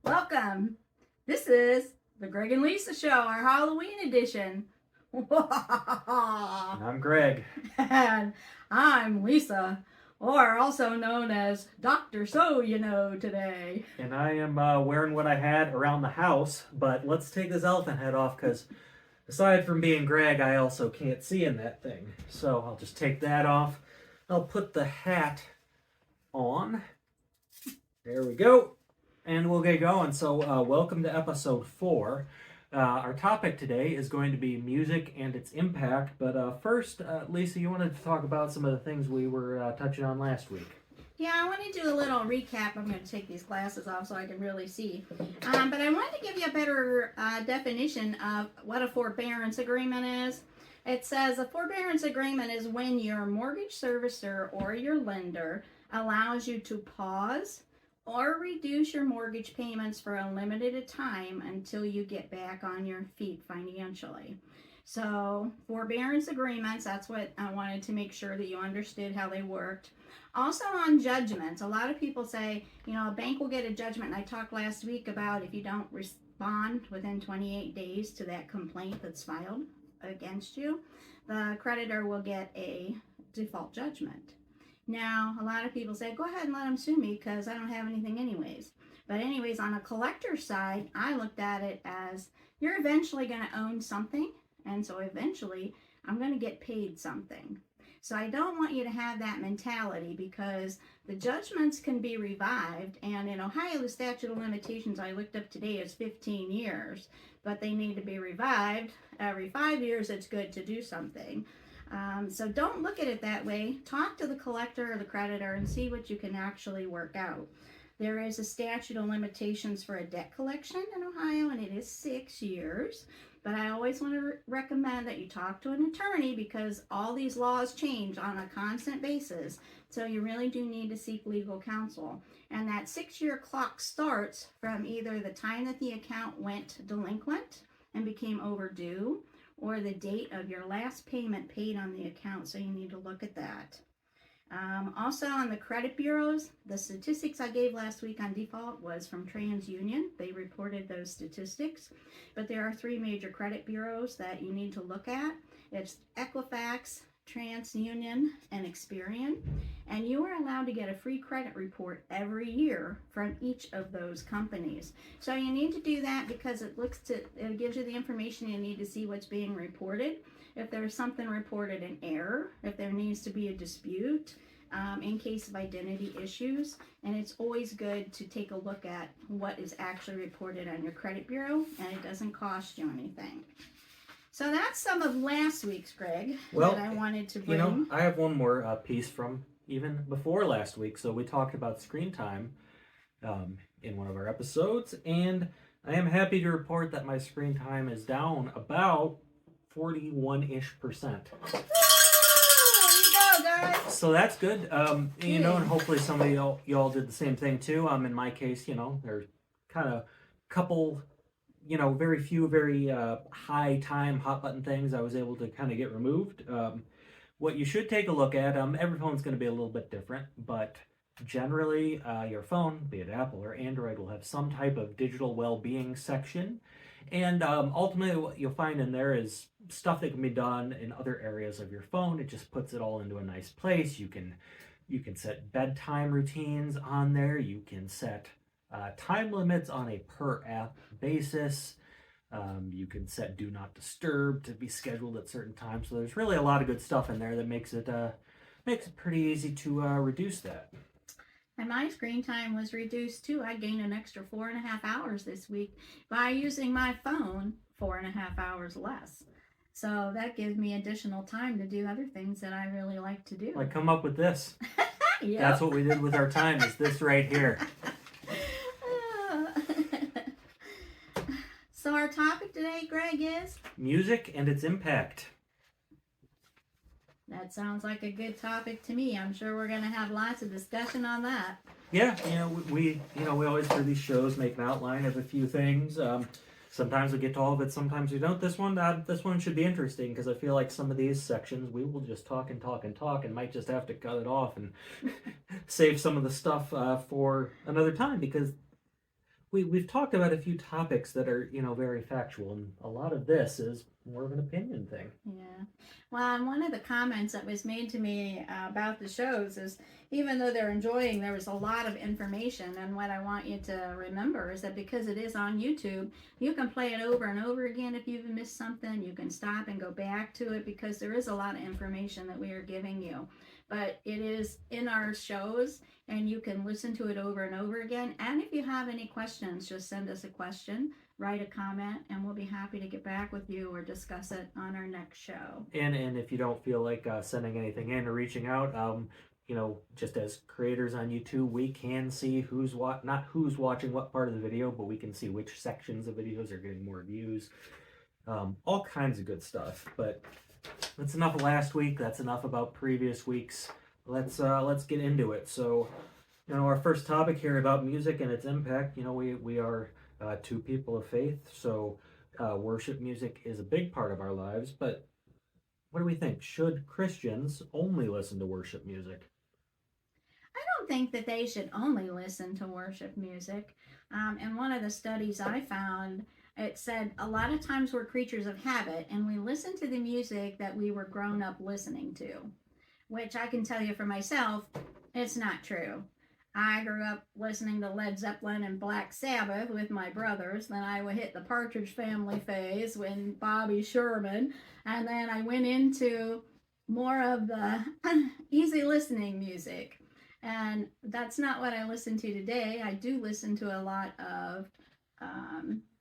Welcome. This is the Greg and Leisa Show, our Halloween edition. And I'm Greg. And I'm Lisa, or also known as Dr. So You Know today. And I am wearing what I had around the house, but let's take this elephant head off because aside from being Greg, I also can't see in that thing. So I'll just take that off. I'll put the hat on. There we go. And we'll get going. So welcome to episode 4. Our topic today is going to be music and its impact. But first, Lisa, you wanted to talk about some of the things we were touching on last week. Yeah, I want to do a little recap. I'm going to take these glasses off so I can really see. But I wanted to give you a better definition of what a forbearance agreement is. It says a forbearance agreement is when your mortgage servicer or your lender allows you to pause or reduce your mortgage payments for a limited time until you get back on your feet financially. So forbearance agreements, that's what I wanted to make sure that you understood how they worked. Also on judgments, a lot of people say, a bank will get a judgment. And I talked last week about if you don't respond within 28 days to that complaint that's filed against you, the creditor will get a default judgment. Now, a lot of people say, go ahead and let them sue me because I don't have anything anyways. But anyways, on a collector's side, I looked at it as you're eventually going to own something. And so eventually, I'm going to get paid something. So I don't want you to have that mentality because the judgments can be revived. And in Ohio, the statute of limitations I looked up today is 15 years. But they need to be revived. Every 5 years, it's good to do something. So don't look at it that way. Talk to the collector or the creditor and see what you can actually work out. There is a statute of limitations for a debt collection in Ohio, and it is 6 years. But I always want to recommend that you talk to an attorney because all these laws change on a constant basis. So you really do need to seek legal counsel. And that 6-year clock starts from either the time that the account went delinquent and became overdue, or the date of your last payment paid on the account, so you need to look at that. Also on the credit bureaus, the statistics I gave last week on default was from TransUnion. They reported those statistics, but there are 3 major credit bureaus that you need to look at. It's Equifax, TransUnion, and Experian, and you are allowed to get a free credit report every year from each of those companies. So you need to do that because it gives you the information you need to see what's being reported. If there's something reported in error, if there needs to be a dispute, in case of identity issues, and it's always good to take a look at what is actually reported on your credit bureau, and it doesn't cost you anything. So that's some of last week's, Greg, that I wanted to bring. I have one more piece from even before last week. So we talked about screen time in one of our episodes, and I am happy to report that my screen time is down about 41-ish%. There you go, guys. So that's good. And hopefully some of y'all did the same thing too. In my case, there's kind of couple, very few, very high time hot button things I was able to kind of get removed. What you should take a look at, every phone's going to be a little bit different, but generally your phone, be it Apple or Android, will have some type of digital well-being section. And ultimately what you'll find in there is stuff that can be done in other areas of your phone. It just puts it all into a nice place. You can set bedtime routines on there. You can set time limits on a per app basis. You can set do not disturb to be scheduled at certain times. So there's really a lot of good stuff in there that makes it pretty easy to reduce that. And my screen time was reduced too. I gained an extra 4.5 hours this week by using my phone 4.5 hours less. So that gives me additional time to do other things that I really like to do. Like come up with this. Yep. That's what we did with our time, is this right here. So our topic today, Greg, is? Music and its impact. That sounds like a good topic to me. I'm sure we're going to have lots of discussion on that. Yeah, we always for these shows make an outline of a few things. sometimes we get to all of it, sometimes we don't. This one should be interesting because I feel like some of these sections we will just talk and talk and talk, and might just have to cut it off and save some of the stuff for another time, because we've talked about a few topics that are, very factual, and a lot of this is more of an opinion thing. Yeah. Well, and one of the comments that was made to me about the shows is, even though they're enjoying, there was a lot of information. And what I want you to remember is that because it is on YouTube, you can play it over and over again. If you've missed something, you can stop and go back to it, because there is a lot of information that we are giving you. But it is in our shows, and you can listen to it over and over again. And if you have any questions, just send us a question, write a comment, and we'll be happy to get back with you or discuss it on our next show. And if you don't feel like sending anything in or reaching out, just as creators on YouTube, we can see not who's watching what part of the video, but we can see which sections of videos are getting more views. All kinds of good stuff. But that's enough of last week. That's enough about previous weeks. Let's get into it. So, our first topic here about music and its impact. We are two people of faith, so worship music is a big part of our lives. But what do we think? Should Christians only listen to worship music? I don't think that they should only listen to worship music. And one of the studies I found, it said a lot of times we're creatures of habit, and we listen to the music that we were grown up listening to, which I can tell you for myself, it's not true. I grew up listening to Led Zeppelin and Black Sabbath with my brothers. Then I would hit the Partridge Family phase with Bobby Sherman. And then I went into more of the easy listening music. And that's not what I listen to today. I do listen to a lot of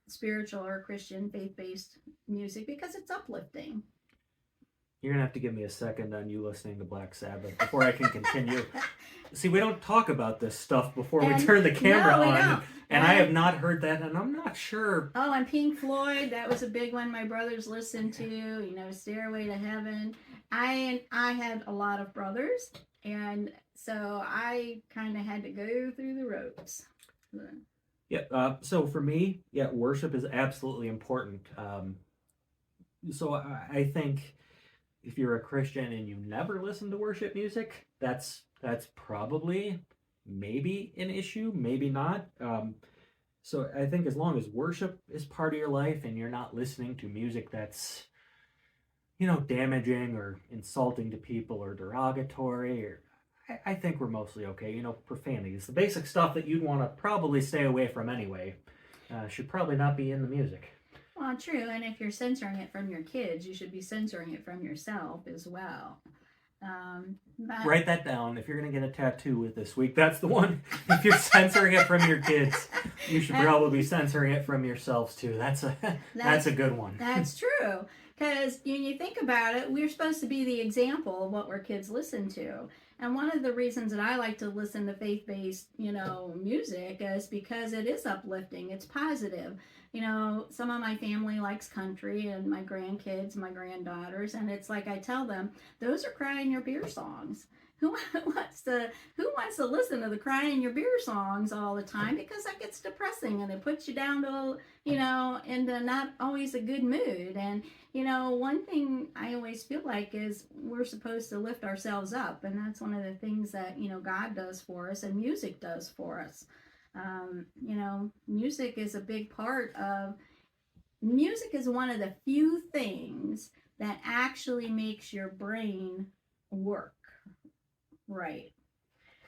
spiritual or Christian faith-based music because it's uplifting. You're going to have to give me a second on you listening to Black Sabbath before I can continue. See, we don't talk about this stuff before we turn the camera on. And I have not heard that, and I'm not sure. Oh, and Pink Floyd, that was a big one my brothers listened to, Stairway to Heaven. I had a lot of brothers, and so I kind of had to go through the ropes. Yeah, so for me, worship is absolutely important. So I think if you're a Christian and you never listen to worship music, that's probably maybe an issue, maybe not. So I think as long as worship is part of your life and you're not listening to music that's, damaging or insulting to people or derogatory, I think we're mostly okay. Profanity is the basic stuff that you'd want to probably stay away from anyway. Should probably not be in the music. Well, true, and if you're censoring it from your kids, you should be censoring it from yourself as well. Write that down. If you're going to get a tattoo with this week, that's the one. If you're censoring it from your kids, you should probably be censoring it from yourselves too. That's a good one. That's true. Because when you think about it, we're supposed to be the example of what our kids listen to. And one of the reasons that I like to listen to faith-based, music is because it is uplifting. It's positive. Some of my family likes country, and my grandkids, my granddaughters, and it's like I tell them, those are cry in your beer songs. Who wants to listen to the cry in your beer songs all the time? Because that gets depressing, and it puts you down to, into not always a good mood. And, one thing I always feel like is we're supposed to lift ourselves up. And that's one of the things that, God does for us and music does for us. Music is a big part of, music is one of the few things that actually makes your brain work right.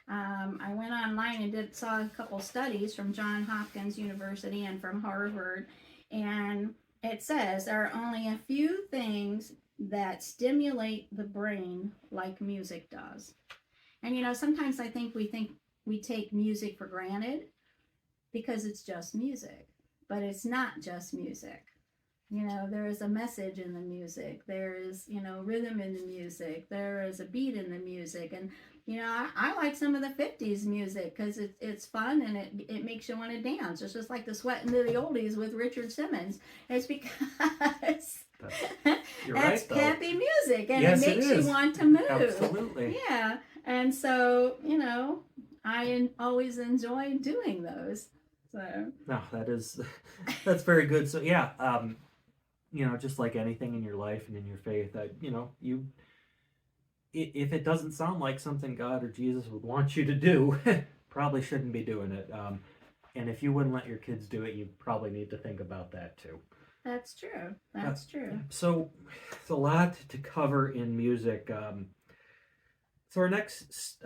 I went online and saw a couple studies from Johns Hopkins University and from Harvard, and it says there are only a few things that stimulate the brain like music does. And sometimes I think we take music for granted because it's just music, but it's not just music. There is a message in the music. There is, rhythm in the music. There is a beat in the music. And, I like some of the 50s music because it's fun and it makes you want to dance. It's just like the Sweatin' to the Oldies with Richard Simmons. It's because that's happy music and yes, it makes you want to move. Absolutely. Yeah. And so, I always enjoy doing those. So No, that's very good. So yeah, just like anything in your life and in your faith, if it doesn't sound like something God or Jesus would want you to do, probably shouldn't be doing it. And if you wouldn't let your kids do it, you probably need to think about that too. that's true. That's true. So it's a lot to cover in music. So our next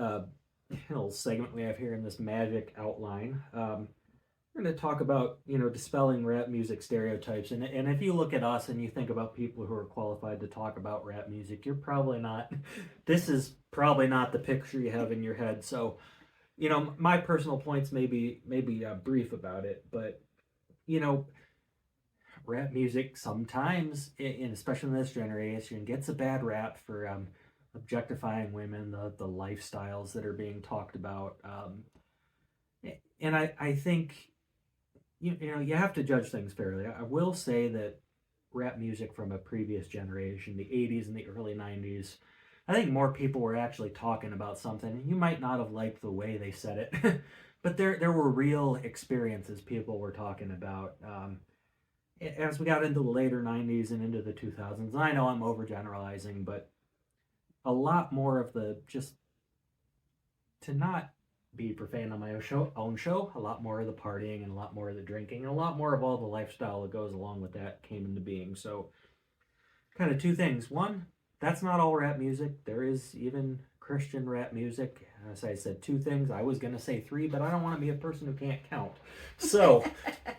little segment we have here in this magic outline, we're going to talk about, dispelling rap music stereotypes. And if you look at us and you think about people who are qualified to talk about rap music, you're probably not, this is probably not the picture you have in your head. So, my personal points may be brief about it, but, rap music sometimes, especially in this generation, gets a bad rap for objectifying women, the lifestyles that are being talked about. And I think, you have to judge things fairly. I will say that rap music from a previous generation, the 80s and the early 90s, I think more people were actually talking about something. You might not have liked the way they said it, but there were real experiences people were talking about. As we got into the later 90s and into the 2000s, I know I'm overgeneralizing, but a lot more of just to not be profane on my own show, a lot more of the partying and a lot more of the drinking and a lot more of all the lifestyle that goes along with that came into being. So kind of two things. One, that's not all rap music. There is even Christian rap music. As I said, two things. I was going to say three, but I don't want to be a person who can't count. So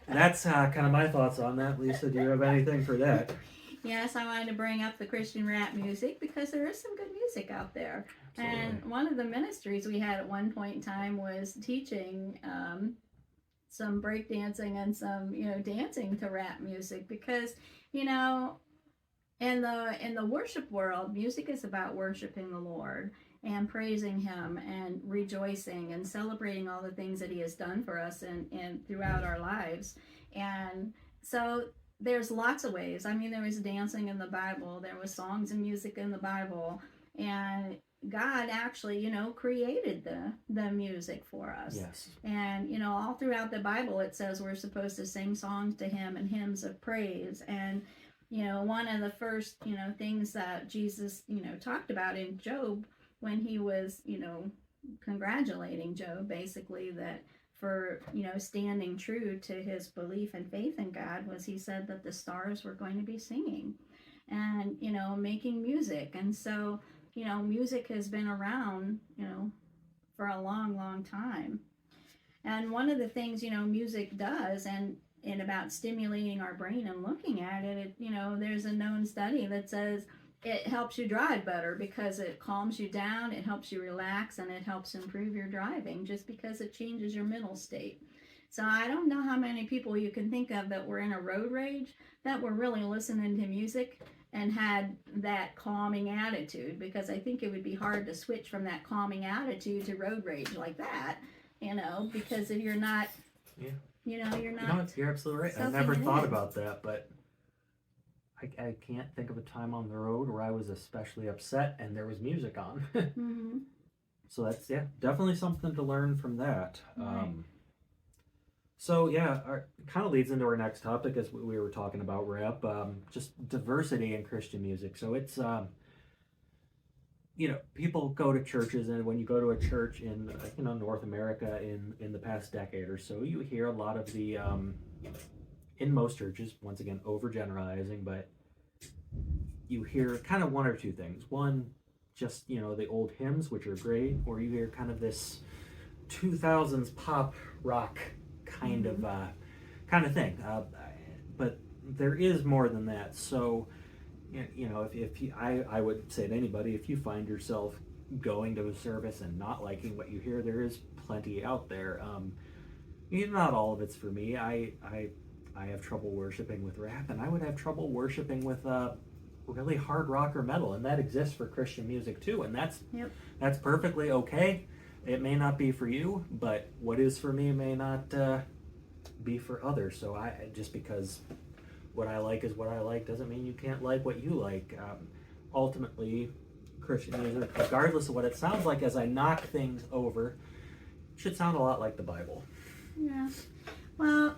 that's kind of my thoughts on that. Lisa, do you have anything for that? Yes, I wanted to bring up the Christian rap music because there is some good music out there. Absolutely. And one of the ministries we had at one point in time was teaching some breakdancing and some, dancing to rap music because, in the worship world, music is about worshiping the Lord and praising Him and rejoicing and celebrating all the things that He has done for us and throughout our lives. And so there's lots of ways. I mean, there was dancing in the Bible, there was songs and music in the Bible, and God actually, created the music for us. Yes. And, all throughout the Bible, it says we're supposed to sing songs to Him and hymns of praise. And, one of the first, things that Jesus, talked about in Job when He was, congratulating Job, basically, that for, standing true to his belief and faith in God, was He said that the stars were going to be singing and, making music. And so, music has been around, for a long, long time. And one of the things, music does, and about stimulating our brain and looking at it, there's a known study that says it helps you drive better because it calms you down, it helps you relax, and it helps improve your driving just because it changes your mental state. So I don't know how many people you can think of that were in a road rage that were really listening to music and had that calming attitude, because I think it would be hard to switch from that calming attitude to road rage like that, because if you're not, you're not. You're absolutely right. I never thought about that, but I can't think of a time on the road where I was especially upset and there was music on. Mm-hmm. So that's, definitely something to learn from that. Right. So it kind of leads into our next topic as we were talking about rap, just diversity in Christian music. So it's, people go to churches, and when you go to a church in, North America in the past decade or so, you hear a lot of the, in most churches, once again, overgeneralizing, but you hear kind of one or two things. One, just, the old hymns, which are great, or you hear kind of this 2000s pop rock kind of thing. But there is more than that. So, if you, I would say to anybody, if you find yourself going to a service and not liking what you hear, there is plenty out there. Not all of it's for me. I have trouble worshiping with rap, and I would have trouble worshiping with really hard rock or metal, and that exists for Christian music too, and that's perfectly okay. It may not be for you, but what is for me may not be for others. So just because what I like is what I like doesn't mean you can't like what you like. Ultimately, Christian music, regardless of what it sounds like, as I knock things over, should sound a lot like the Bible. Yeah. Well,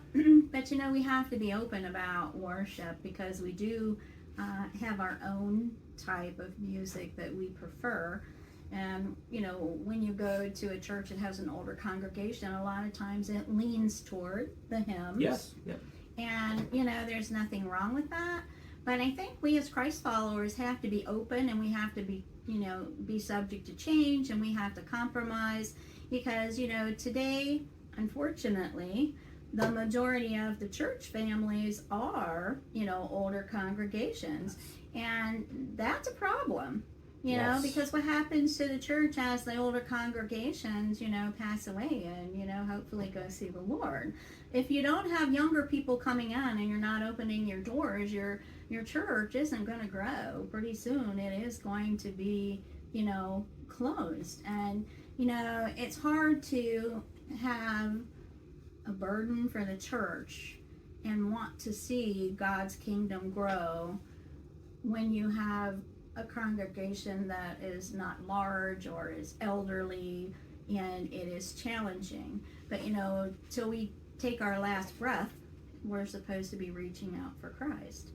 but we have to be open about worship because we do have our own type of music that we prefer. And, when you go to a church that has an older congregation, a lot of times it leans toward the hymns. Yes. Yep. And, there's nothing wrong with that. But I think we as Christ followers have to be open, and we have to be subject to change, and we have to compromise because, today, unfortunately, the majority of the church families are, older congregations. And that's a problem, Yes. because what happens to the church as the older congregations, pass away and, hopefully go see the Lord. If you don't have younger people coming in and you're not opening your doors, your church isn't going to grow. Pretty soon it is going to be, closed. And, it's hard to have a burden for the church and want to see God's kingdom grow when you have a congregation that is not large or is elderly and it is challenging. But till we take our last breath, we're supposed to be reaching out for Christ.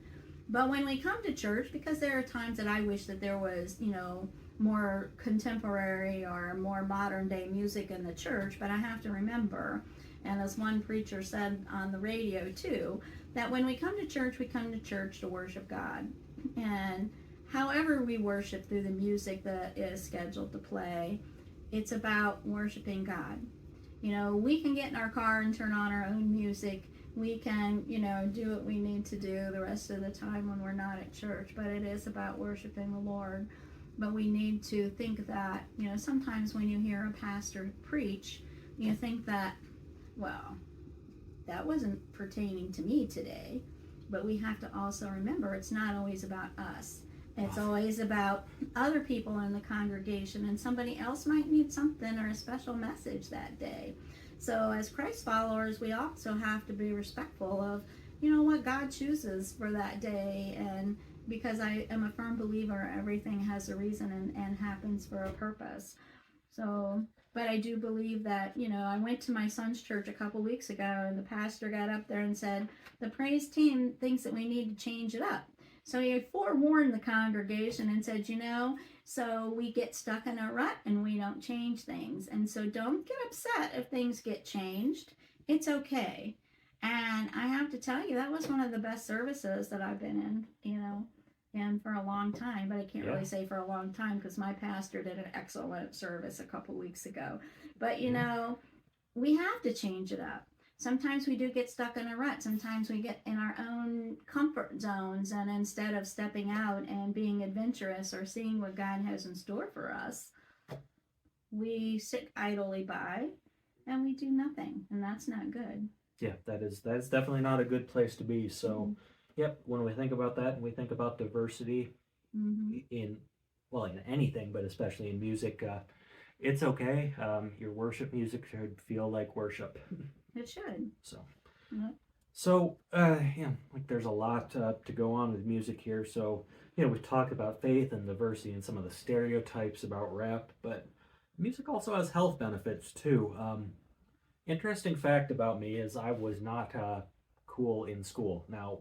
But when we come to church, because there are times that I wish that there was more contemporary or more modern day music in the church, but I have to remember, and as one preacher said on the radio too, that when we come to church to worship God. And however we worship through the music that is scheduled to play, it's about worshiping God. We can get in our car and turn on our own music. We can, do what we need to do the rest of the time when we're not at church, but it is about worshiping the Lord. But we need to think that, sometimes when you hear a pastor preach, you think that, well, that wasn't pertaining to me today. But we have to also remember it's not always about us. It's always about other people in the congregation, and somebody else might need something or a special message that day. So as Christ followers, we also have to be respectful of, what God chooses for that day. And because I am a firm believer, everything has a reason and happens for a purpose. So, but I do believe that, I went to my son's church a couple weeks ago, and the pastor got up there and said, the praise team thinks that we need to change it up. So he forewarned the congregation and said, so we get stuck in a rut and we don't change things. And so don't get upset if things get changed. It's okay. And I have to tell you, that was one of the best services that I've been in, and for a long time. But I can't really say for a long time because my pastor did an excellent service a couple weeks ago. But, we have to change it up. Sometimes we do get stuck in a rut. Sometimes we get in our own comfort zones, and instead of stepping out and being adventurous or seeing what God has in store for us, we sit idly by and we do nothing, and that's not good. Yeah, that's definitely not a good place to be. So, Yep, when we think about that and we think about diversity in anything, but especially in music, it's okay. Your worship music should feel like worship. It should. So, Yep. there's a lot to go on with music here. So, we've talked about faith and diversity and some of the stereotypes about rap, but music also has health benefits too. Interesting fact about me is I was not cool in school. Now,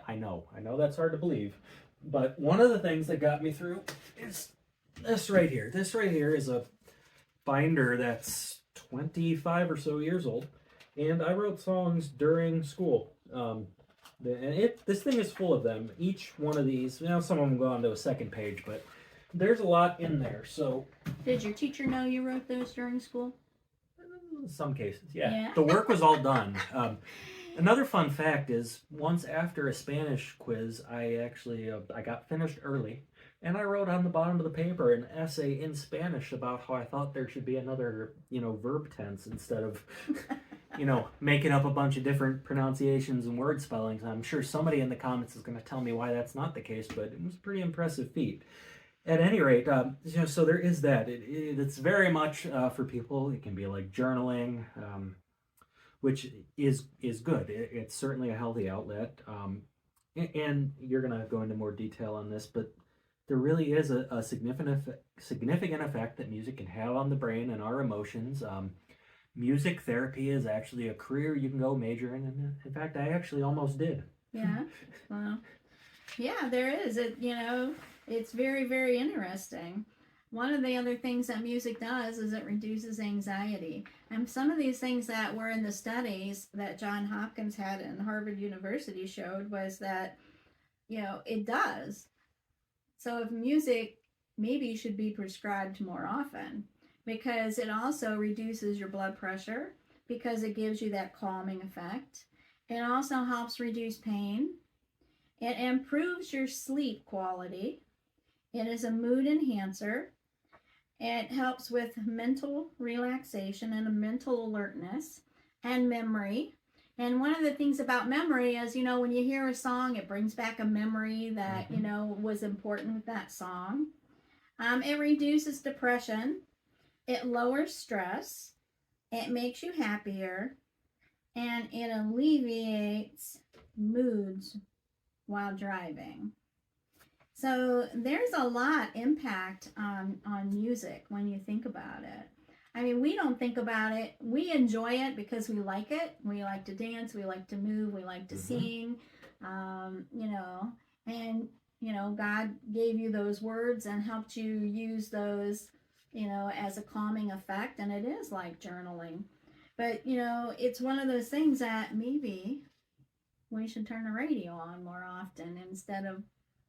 I know that's hard to believe, but one of the things that got me through is this right here. This right here is a binder that's 25 or so years old, and I wrote songs during school. This thing is full of them. Each one of these, some of them go on to a second page, but there's a lot in there. So, did your teacher know you wrote those during school? In some cases, yeah. The work was all done. Another fun fact is, once after a Spanish quiz, I got finished early, and I wrote on the bottom of the paper an essay in Spanish about how I thought there should be another, verb tense instead of, making up a bunch of different pronunciations and word spellings. I'm sure somebody in the comments is going to tell me why that's not the case, but it was a pretty impressive feat. At any rate, so there is that. It's very much for people. It can be like journaling, which is good. It's certainly a healthy outlet. And you're going to go into more detail on this, but there really is a significant effect that music can have on the brain and our emotions. music therapy is actually a career you can go major in. And in fact, I actually almost did. Yeah. Well, yeah, there is. It's very, very interesting. One of the other things that music does is it reduces anxiety. And some of these things that were in the studies that John Hopkins had and Harvard University showed was that, it does. So if music maybe should be prescribed more often because it also reduces your blood pressure because it gives you that calming effect. It also helps reduce pain. It improves your sleep quality. It is a mood enhancer. It helps with mental relaxation and a mental alertness and memory. And one of the things about memory is, when you hear a song, it brings back a memory that, was important with that song. It reduces depression. It lowers stress. It makes you happier. And it alleviates moods while driving. So there's a lot impact on music when you think about it. I mean, we don't think about it. We enjoy it because we like it. We like to dance. We like to move. We like to sing. God gave you those words and helped you use those, as a calming effect. And it is like journaling. But, it's one of those things that maybe we should turn the radio on more often instead of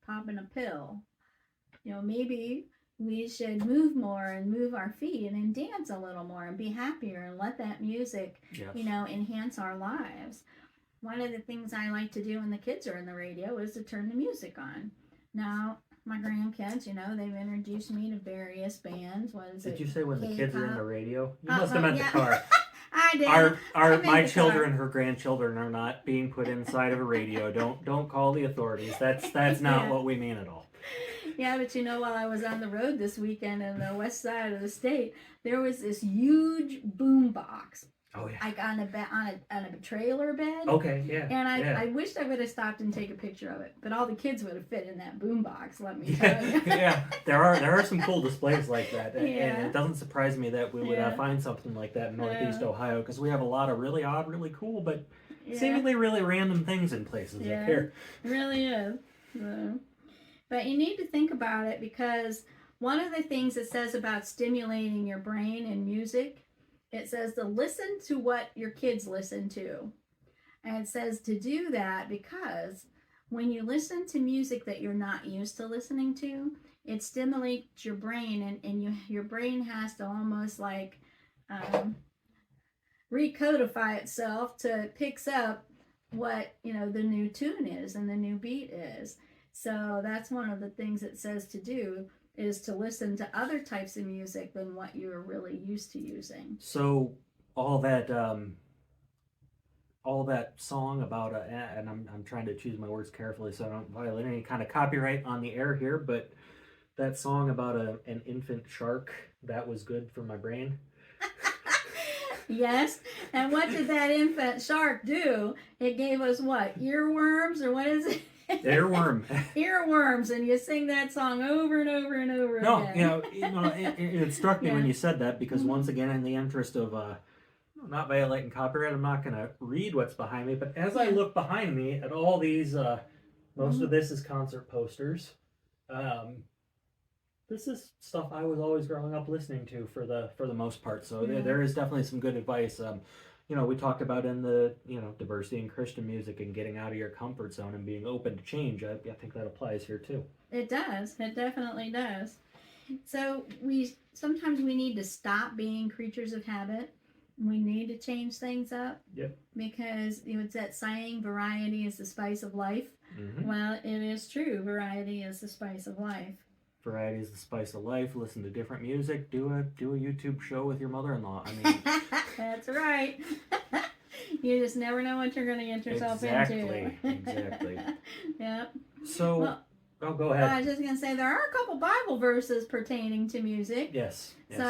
popping a pill. Maybe we should move more and move our feet and dance a little more and be happier and let that music, enhance our lives. One of the things I like to do when the kids are in the radio is to turn the music on. Now, my grandkids, they've introduced me to various bands. Did you say when the kids are in the radio? You Uh-huh, must have meant the car. I did. My children, her grandchildren, are not being put inside of a radio. Don't call the authorities. That's not what we mean at all. Yeah, but while I was on the road this weekend in the west side of the state, there was this huge boom box. Oh yeah. Like on a trailer bed. Okay, yeah. And I wished I would have stopped and take a picture of it, but all the kids would have fit in that boom box. Let me tell you. Yeah, there are some cool displays like that, and it doesn't surprise me that we would find something like that in Northeast Ohio because we have a lot of really odd, really cool, but seemingly really random things in places up here. It really is. But you need to think about it because one of the things it says about stimulating your brain in music, it says to listen to what your kids listen to. And it says to do that because when you listen to music that you're not used to listening to, it stimulates your brain and your brain has to almost like recodify itself to picks up what, the new tune is and the new beat is. So that's one of the things it says to do is to listen to other types of music than what you're really used to using. So all that song about and I'm trying to choose my words carefully so I don't violate any kind of copyright on the air here, but that song about an infant shark, that was good for my brain. Yes, and what did that infant shark do? It gave us what? Earworms, or what is it? Earworm. Earworms, and you sing that song over and over and over again. It struck me when you said that because once again, in the interest of not violating copyright, I'm not going to read what's behind me. But as I look behind me at all these, most of this is concert posters. This is stuff I was always growing up listening to for the most part. So there is definitely some good advice. We talked about in the, diversity in Christian music and getting out of your comfort zone and being open to change. I think that applies here too. It does. It definitely does. So sometimes we need to stop being creatures of habit. We need to change things up. Yep. Because it's that saying, variety is the spice of life. Mm-hmm. Well, it is true. Variety is the spice of life. Variety is the spice of life. Listen to different music. Do a YouTube show with your mother-in-law. I mean, that's right. You just never know what you're going to get yourself into. Exactly. Yeah. So, go ahead. I was just going to say there are a couple Bible verses pertaining to music. Yes. So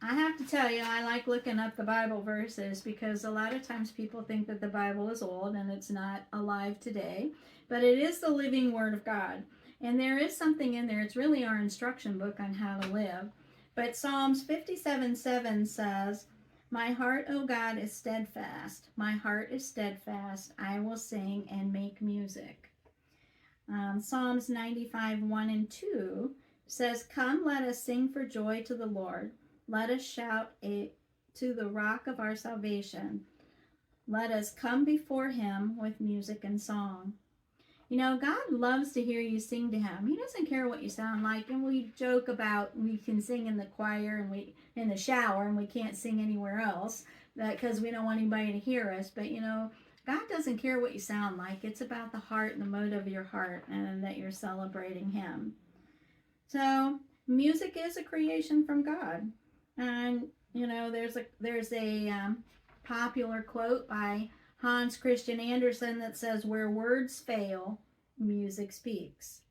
I have to tell you, I like looking up the Bible verses because a lot of times people think that the Bible is old and it's not alive today, but it is the living Word of God. And there is something in there. It's really our instruction book on how to live. But Psalms 57:7 says, My heart, O God, is steadfast. My heart is steadfast. I will sing and make music. Psalms 95, 1 and 2 says, Come, let us sing for joy to the Lord. Let us shout to the rock of our salvation. Let us come before him with music and song. You know, God loves to hear you sing to him. He doesn't care what you sound like. And we joke about we can sing in the choir and we in the shower and we can't sing anywhere else because we don't want anybody to hear us. But, you know, God doesn't care what you sound like. It's about the heart and the motive of your heart and that you're celebrating him. So music is a creation from God. And, you know, there's a popular quote by Hans Christian Andersen that says, where words fail, music speaks.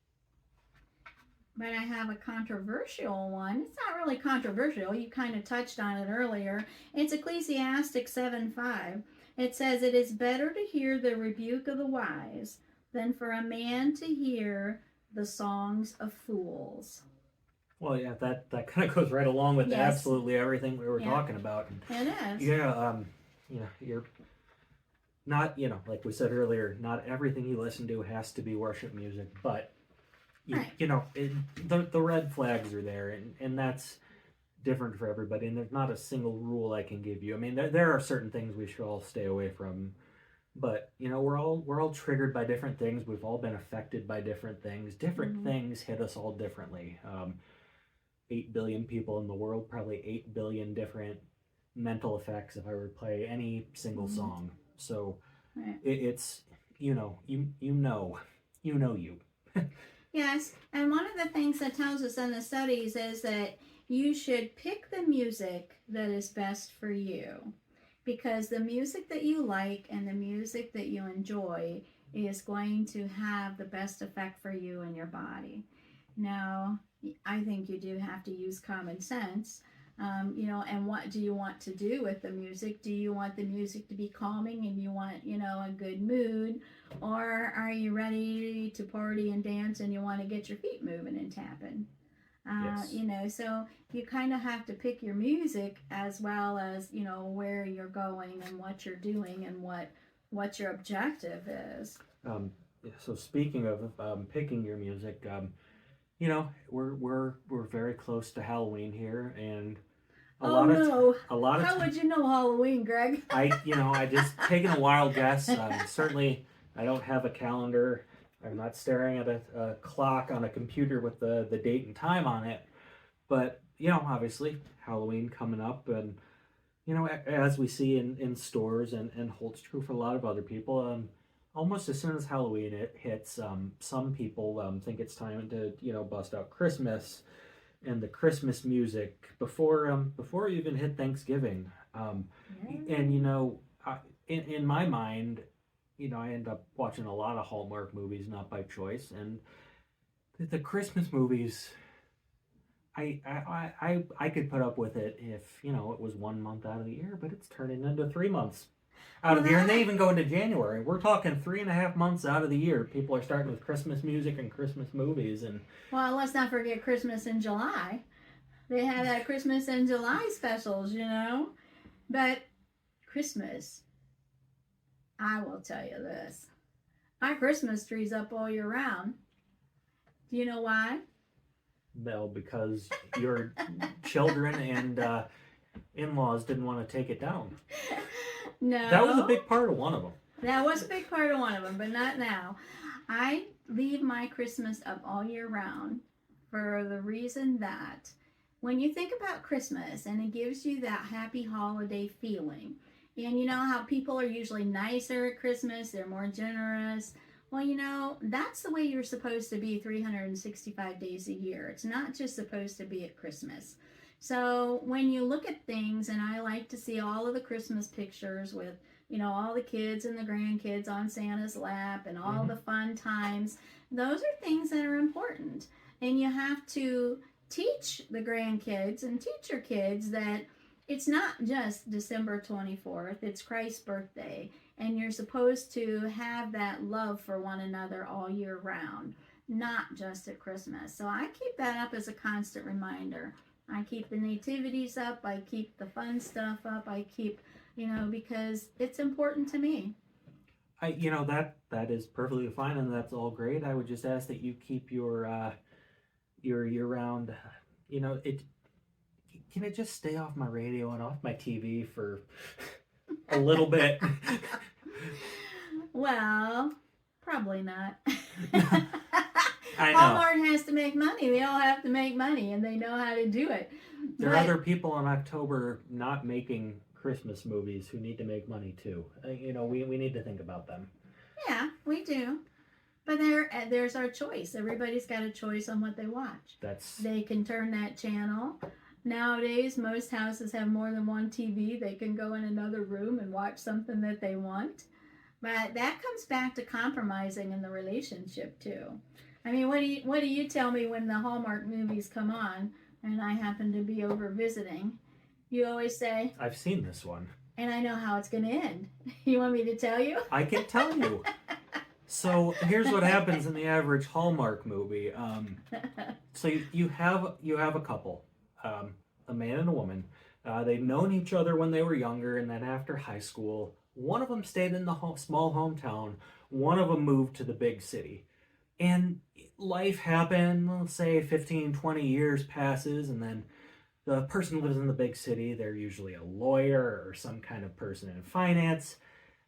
But I have a controversial one. It's not really controversial. You kind of touched on it earlier. It's Ecclesiastes 7:5. It says, it is better to hear the rebuke of the wise than for a man to hear the songs of fools. Well, yeah, that kind of goes right along with Yes. absolutely everything we were talking about. It is. Yeah, you know, you're not, you know, like we said earlier, not everything you listen to has to be worship music, but Right. you know, the red flags are there, and that's different for everybody. And there's not a single rule I can give you. I mean, there are certain things we should all stay away from, but you know, we're all triggered by different things. We've all been affected by different things. Different things hit us all differently. 8 billion people in the world, probably 8 billion different mental effects if I were to play any single song. So Right. it's, you know. Yes, and one of the things that tells us in the studies is that you should pick the music that is best for you, because the music that you like and the music that you enjoy is going to have the best effect for you and your body. Now, I think you do have to use common sense. You know, and what do you want to do with the music? Do you want the music to be calming and you want, you know, a good mood? Or are you ready to party and dance and you want to get your feet moving and tapping? Yes. You know, so you kind of have to pick your music as well as, you know, where you're going and what you're doing and what your objective is. So speaking of picking your music, you know, we're very close to Halloween here, and a lot of How would you know Halloween, Greg? I just taking a wild guess. Certainly, I don't have a calendar. I'm not staring at a clock on a computer with the date and time on it. But you know, obviously, Halloween coming up, and you know, as we see in stores and holds true for a lot of other people. Almost as soon as Halloween hits, some people think it's time to, you know, bust out Christmas and the Christmas music before you even hit Thanksgiving. And you know, in my mind, you know, I end up watching a lot of Hallmark movies, not by choice, and the Christmas movies, I could put up with it if, you know, it was 1 month out of the year, but it's turning into 3 months out of the year, and they even go into January. We're talking 3.5 months out of the year. People are starting with Christmas music and Christmas movies, and well, let's not forget Christmas in July. They have that Christmas in July specials, you know. But Christmas, I will tell you this: our Christmas tree's up all year round. Do you know why? no, because your children and in-laws didn't want to take it down. No. That was a big part of one of them. That was a big part of one of them, but not now. I leave my Christmas up all year round for the reason that when you think about Christmas and it gives you that happy holiday feeling, and you know how people are usually nicer at Christmas, they're more generous. Well, you know, that's the way you're supposed to be 365 days a year. It's not just supposed to be at Christmas. So when you look at things, and I like to see all of the Christmas pictures with, you know, all the kids and the grandkids on Santa's lap and all the fun times, those are things that are important. And you have to teach the grandkids and teach your kids that it's not just December 24th, it's Christ's birthday. And you're supposed to have that love for one another all year round, not just at Christmas. So I keep that up as a constant reminder. I keep the nativities up. I keep the fun stuff up. I keep, because it's important to me. That is perfectly fine, and that's all great. I would just ask that you keep your year-round, it. Can it just stay off my radio and off my TV for a little bit? Well, probably not. I know. Hallmark has to make money. We all have to make money, and they know how to do it. There are other people in October not making Christmas movies who need to make money too. We need to think about them. Yeah, we do. But there's our choice. Everybody's got a choice on what they watch. They can turn that channel. Nowadays, most houses have more than one TV. They can go in another room and watch something that they want. But that comes back to compromising in the relationship too. I mean, what do you tell me when the Hallmark movies come on and I happen to be over visiting? You always say, I've seen this one. And I know how it's going to end. You want me to tell you? I can tell you. So here's what happens in the average Hallmark movie. So you have a couple, a man and a woman. They've known each other when they were younger, and then after high school, one of them stayed in the small hometown. One of them moved to the big city. And life happened, let's say 15, 20 years passes, and then the person lives in the big city. They're usually a lawyer or some kind of person in finance.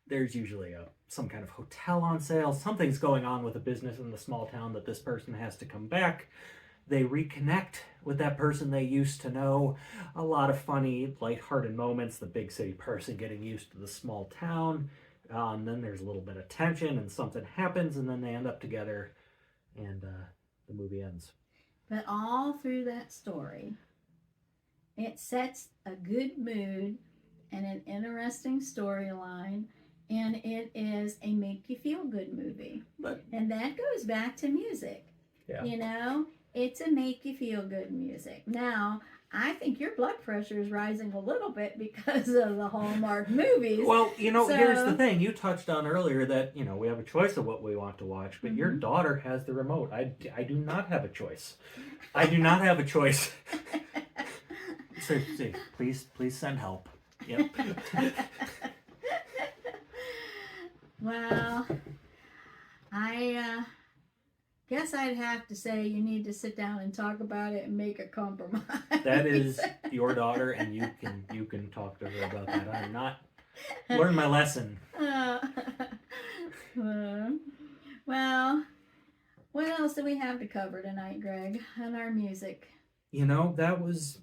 There's usually some kind of hotel on sale. Something's going on with a business in the small town that this person has to come back. They reconnect with that person they used to know. A lot of funny, lighthearted moments. The big city person getting used to the small town. And then there's a little bit of tension and something happens, and then they end up together, and the movie ends. But all through that story, it sets a good mood and an interesting storyline, and it is a make-you-feel-good movie. And that goes back to music. Yeah. It's a make-you-feel-good music. Now, I think your blood pressure is rising a little bit because of the Hallmark movies. Well, here's the thing. You touched on earlier that, we have a choice of what we want to watch, but your daughter has the remote. I do not have a choice. I do not have a choice. So, please send help. Yep. Well, I guess I'd have to say you need to sit down and talk about it and make a compromise. That is your daughter, and you can talk to her about that. I'm not learn my lesson. Well, what else do we have to cover tonight, Greg, on our music? That was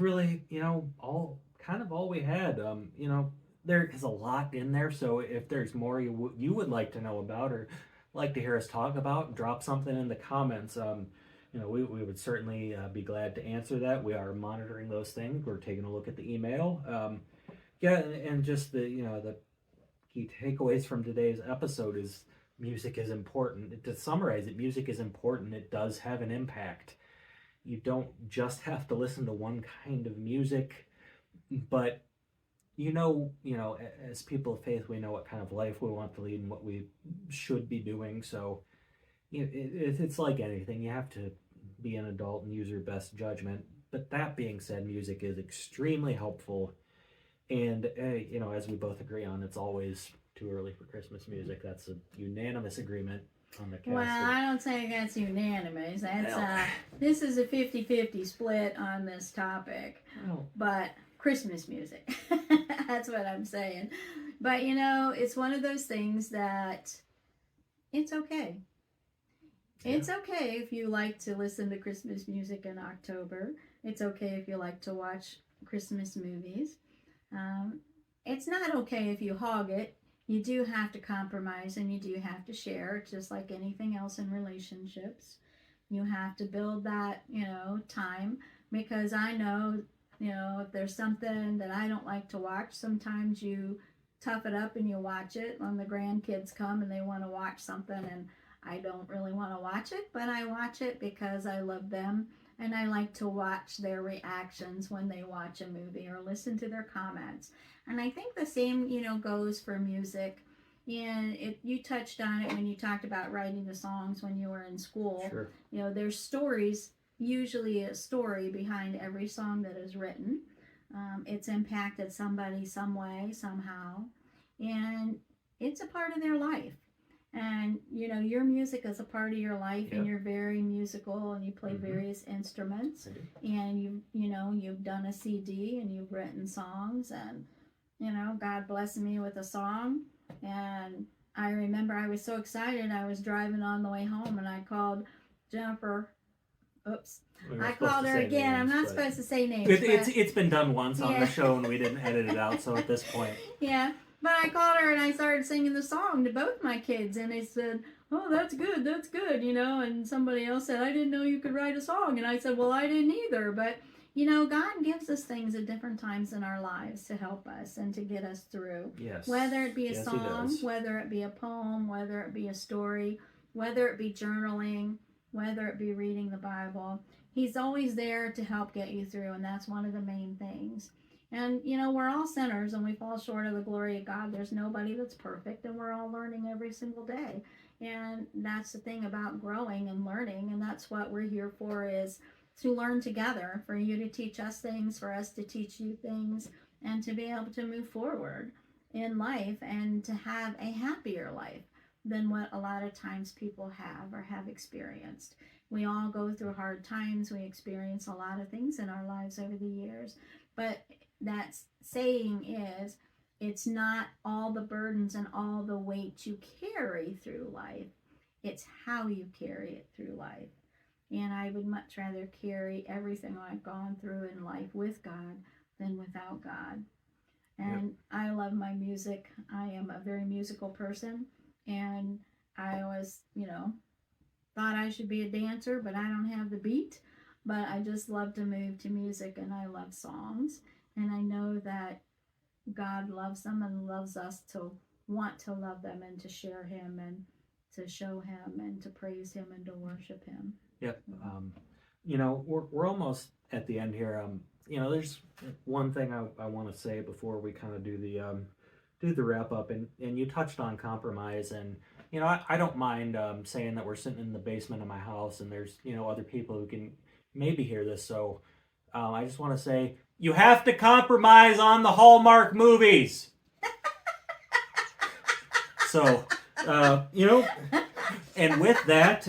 really all we had. There is a lot in there, so if there's more you would like to know about or like to hear us talk about, drop something in the comments. We would certainly be glad to answer that. We are monitoring those things. We're taking a look at the email. And just the key takeaways from today's episode is music is important. To summarize it, music is important. It does have an impact. You don't just have to listen to one kind of music, but as people of faith, we know what kind of life we want to lead and what we should be doing. So it's like anything. You have to be an adult and use your best judgment. But that being said, music is extremely helpful. And, as we both agree on, it's always too early for Christmas music. That's a unanimous agreement on the cast. Well, I don't think that's unanimous. This is a 50-50 split on this topic. But Christmas music. That's what I'm saying. But, it's one of those things that it's okay. Yeah. It's okay if you like to listen to Christmas music in October. It's okay if you like to watch Christmas movies. It's not okay if you hog it. You do have to compromise and you do have to share, just like anything else in relationships. You have to build that, time, because I know, if there's something that I don't like to watch, sometimes you tough it up and you watch it when the grandkids come and they want to watch something, and I don't really want to watch it, but I watch it because I love them and I like to watch their reactions when they watch a movie or listen to their comments. And I think the same, goes for music. And you touched on it when you talked about writing the songs when you were in school. Sure. There's stories usually a story behind every song that is written. It's impacted somebody some way, somehow, and it's a part of their life. And your music is a part of your life, Yep. and you're very musical, and you play Mhm. various instruments, and you've done a CD, and you've written songs, and God blessed me with a song. And I remember I was so excited. I was driving on the way home, and I called Jennifer. Oops. I called her again. I'm not supposed to say names. It's been done once on the show, and we didn't edit it out, so at this point. Yeah. But I called her, and I started singing the song to both my kids, and they said, "Oh, that's good, and somebody else said, "I didn't know you could write a song," and I said, "Well, I didn't either," but God gives us things at different times in our lives to help us and to get us through. Yes. Whether it be a Yes, song, whether it be a poem, whether it be a story, whether it be journaling, whether it be reading the Bible, He's always there to help get you through, and that's one of the main things. And, we're all sinners, and we fall short of the glory of God. There's nobody that's perfect, and we're all learning every single day. And that's the thing about growing and learning, and that's what we're here for, is to learn together, for you to teach us things, for us to teach you things, and to be able to move forward in life and to have a happier life than what a lot of times people have or have experienced. We all go through hard times. We experience a lot of things in our lives over the years, but that saying is, it's not all the burdens and all the weight you carry through life. It's how you carry it through life. And I would much rather carry everything I've gone through in life with God than without God. And I love my music. I am a very musical person. And I always, thought I should be a dancer, but I don't have the beat. But I just love to move to music, and I love songs. And I know that God loves them and loves us to want to love them and to share Him and to show Him and to praise Him and to worship Him. Yep. We're almost at the end here. There's one thing I want to say before we kind of do the wrap up, and you touched on compromise, and I don't mind saying that we're sitting in the basement of my house, and there's other people who can maybe hear this, so I just want to say, you have to compromise on the Hallmark movies. So, and with that,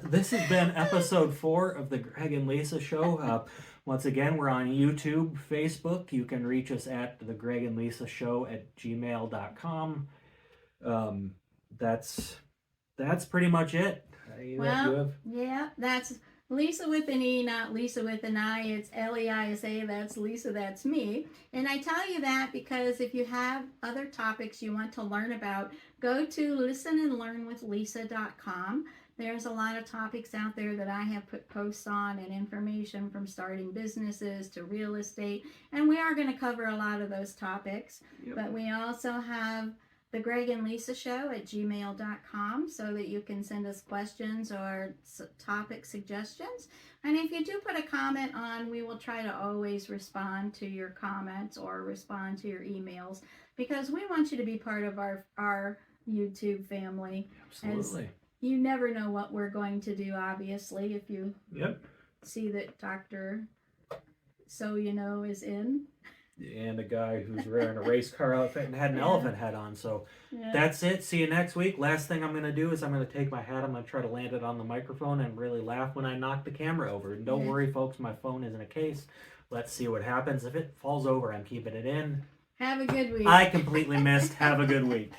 this has been episode 4 of the Greg and Leisa Show. Once again, we're on YouTube, Facebook. You can reach us at the Greg and Leisa Show at gmail.com. That's pretty much it. Yeah, that's Leisa with an E, not Lisa with an I. It's Leisa. That's Lisa. That's me. And I tell you that because if you have other topics you want to learn about, go to listenandlearnwithlisa.com. There's a lot of topics out there that I have put posts on and information from starting businesses to real estate. And we are going to cover a lot of those topics. Yep. But we also have the Greg and Leisa Show at gmail.com so that you can send us questions or topic suggestions. And if you do put a comment on, we will try to always respond to your comments or respond to your emails, because we want you to be part of our YouTube family. Absolutely. You never know what we're going to do, obviously, if you see that Dr. is in. And a guy who's wearing a race car outfit and had an elephant head on. So that's it. See you next week. Last thing I'm going to do is I'm going to take my hat. I'm going to try to land it on the microphone and really laugh when I knock the camera over. And don't worry, folks. My phone is in a case. Let's see what happens. If it falls over, I'm keeping it in. Have a good week. I completely missed. Have a good week.